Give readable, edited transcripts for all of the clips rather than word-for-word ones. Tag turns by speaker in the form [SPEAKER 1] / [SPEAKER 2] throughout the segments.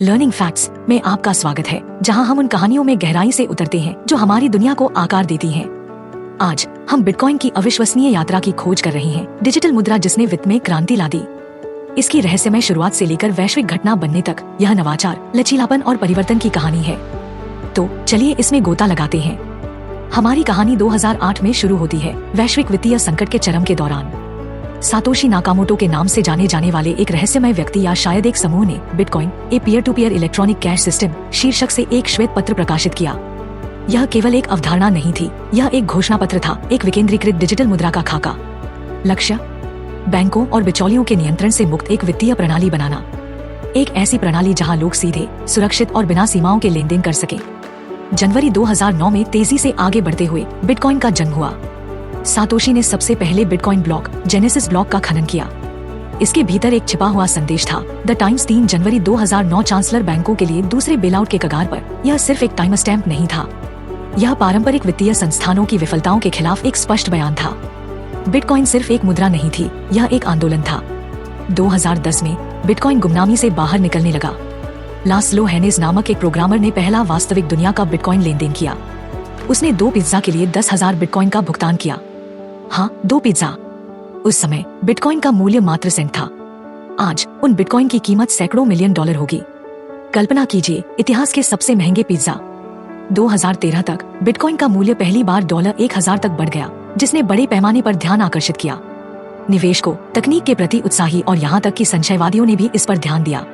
[SPEAKER 1] Learning facts में आपका स्वागत है, जहां हम उन कहानियों में गहराई से उतरते हैं जो हमारी दुनिया को आकार देती हैं। आज हम बिटकॉइन की अविश्वसनीय यात्रा की खोज कर रहे हैं, डिजिटल मुद्रा जिसने वित्त में क्रांति ला दी। इसकी रहस्यमय शुरुआत से लेकर वैश्विक घटना बनने तक यह नवाचार, लचीलापन और परिवर्तन की कहानी है। तो चलिए इसमें गोता लगाते हैं। हमारी कहानी 2008 में शुरू होती है, वैश्विक वित्तीय संकट के चरम के दौरान। सातोशी नाकामोटो के नाम से जाने जाने वाले एक रहस्यमय व्यक्ति या शायद एक समूह ने Bitcoin, a peer to peer electronic cash system शीर्षक से एक श्वेत पत्र प्रकाशित किया। यह केवल एक अवधारणा नहीं थी, यह एक घोषणा पत्र था, एक विकेंद्रीकृत डिजिटल मुद्रा का खाका। लक्ष्य, बैंकों और बिचौलियों के नियंत्रण से मुक्त एक वित्तीय प्रणाली बनाना। एक ऐसी प्रणाली जहां लोग सीधे, सुरक्षित और बिना सीमाओं के लेन देन कर सके। जनवरी 2009 में तेजी से आगे बढ़ते हुए बिटकॉइन का जन्म हुआ। सातोशी ने सबसे पहले बिटकॉइन ब्लॉक, जेनेसिस ब्लॉक का खनन किया। इसके भीतर एक छिपा हुआ संदेश था। द टाइम्स 3 जनवरी 2009 चांसलर बैंकों के लिए दूसरे बेलआउट के कगार पर। यह सिर्फ एक टाइम स्टैम्प नहीं था, यह पारंपरिक वित्तीय संस्थानों की विफलताओं के खिलाफ एक स्पष्ट बयान था। बिटकॉइन सिर्फ एक मुद्रा नहीं थी, यह एक आंदोलन था। 2010 में बिटकॉइन गुमनामी से बाहर निकलने लगा। लास्लो हेनेस नामक एक प्रोग्रामर ने पहला वास्तविक दुनिया का बिटकॉइन लेन देन किया। उसने 2 पिज्जा के लिए 10,000 बिटकॉइन का भुगतान किया। हाँ, 2 पिज्जा। उस समय बिटकॉइन का मूल्य मात्र सेंट था। आज उन बिटकॉइन की कीमत सैकड़ों मिलियन डॉलर होगी। कल्पना कीजिए, इतिहास के सबसे महंगे पिज्जा। 2013 तक बिटकॉइन का मूल्य पहली बार $1,000 तक बढ़ गया, जिसने बड़े पैमाने पर ध्यान आकर्षित किया। निवेशकों, तकनीक के प्रति उत्साही और यहाँ तक कि संशयवादियों ने भी इस पर ध्यान दिया।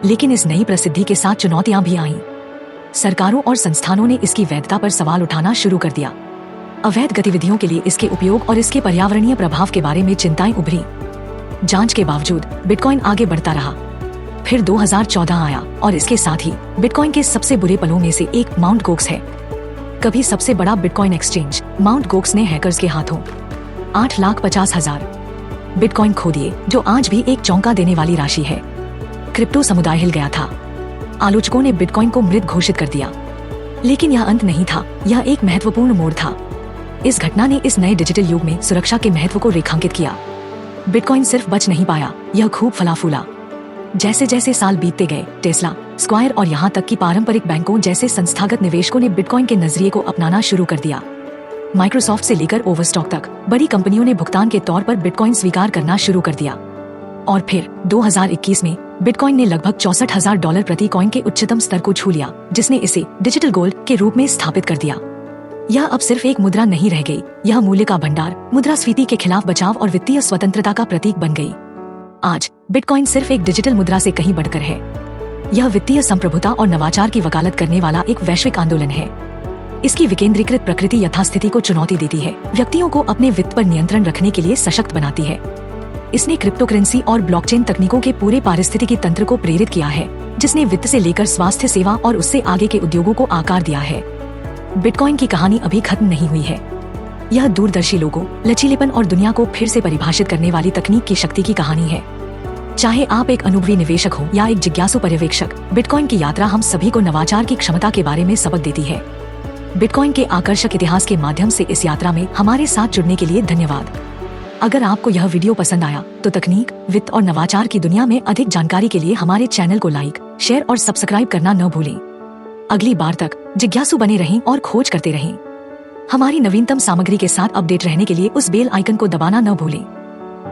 [SPEAKER 1] लेकिन इस नई प्रसिद्धि के साथ चुनौतियां भी आईं। सरकारों और संस्थानों ने इसकी वैधता पर सवाल उठाना शुरू कर दिया। अवैध गतिविधियों के लिए इसके उपयोग और इसके पर्यावरणीय प्रभाव के बारे में चिंताएं उभरी। जांच के बावजूद बिटकॉइन आगे बढ़ता रहा। फिर 2014 आया और इसके साथ ही बिटकॉइन के सबसे बुरे पलों में से एक माउंट गोक्स है। कभी सबसे बड़ा बिटकॉइन एक्सचेंज माउंट गोक्स ने हैकर्स के हाथों 8,50,000 बिटकॉइन खो दिए, जो आज भी एक चौंका देने वाली राशि है। क्रिप्टो समुदाय हिल गया था। आलोचकों ने बिटकॉइन को मृत घोषित कर दिया। लेकिन यह अंत नहीं था, यह एक महत्वपूर्ण मोड़ था। इस घटना ने इस नए डिजिटल युग में सुरक्षा के महत्व को रेखांकित किया। बिटकॉइन सिर्फ बच नहीं पाया, यह खूब फला फूला। जैसे जैसे साल बीतते गए, टेस्ला, स्क्वायर और यहाँ तक कि पारंपरिक बैंकों जैसे संस्थागत निवेशकों ने बिटकॉइन के नजरिए को अपनाना शुरू कर दिया। माइक्रोसॉफ्ट से लेकर ओवरस्टॉक तक बड़ी कंपनियों ने भुगतान के तौर पर बिटकॉइन स्वीकार करना शुरू कर दिया। और फिर 2021 में बिटकॉइन ने लगभग $64,000 प्रति कॉइन के उच्चतम स्तर को छू लिया, जिसने इसे डिजिटल गोल्ड के रूप में स्थापित कर दिया। यह अब सिर्फ एक मुद्रा नहीं रह गई, यह मूल्य का भंडार, मुद्रास्फीति के खिलाफ बचाव और वित्तीय स्वतंत्रता का प्रतीक बन गई। आज बिटकॉइन सिर्फ एक डिजिटल मुद्रा से कहीं बढ़कर है। यह वित्तीय संप्रभुता और नवाचार की वकालत करने वाला एक वैश्विक आंदोलन है। इसकी विकेंद्रीकृत प्रकृति यथास्थिति को चुनौती देती है, व्यक्तियों को अपने वित्त पर नियंत्रण रखने के लिए सशक्त बनाती है। इसने क्रिप्टोकरेंसी और ब्लॉकचेन तकनीकों के पूरे पारिस्थितिकी तंत्र को प्रेरित किया है, जिसने वित्त से लेकर स्वास्थ्य सेवा और उससे आगे के उद्योगों को आकार दिया है। बिटकॉइन की कहानी अभी खत्म नहीं हुई है। यह दूरदर्शी लोगों, लचीलेपन और दुनिया को फिर से परिभाषित करने वाली तकनीक की शक्ति की कहानी है। चाहे आप एक अनुभवी निवेशक हो या एक जिज्ञासु पर्यवेक्षक, बिटकॉइन की यात्रा हम सभी को नवाचार की क्षमता के बारे में सबक देती है। बिटकॉइन के आकर्षक इतिहास के माध्यम से इस यात्रा में हमारे साथ जुड़ने के लिए धन्यवाद। अगर आपको यह वीडियो पसंद आया तो तकनीक, वित्त और नवाचार की दुनिया में अधिक जानकारी के लिए हमारे चैनल को लाइक, शेयर और सब्सक्राइब करना न भूलें। अगली बार तक जिज्ञासु बने रहें और खोज करते रहें। हमारी नवीनतम सामग्री के साथ अपडेट रहने के लिए उस बेल आइकन को दबाना न भूलें।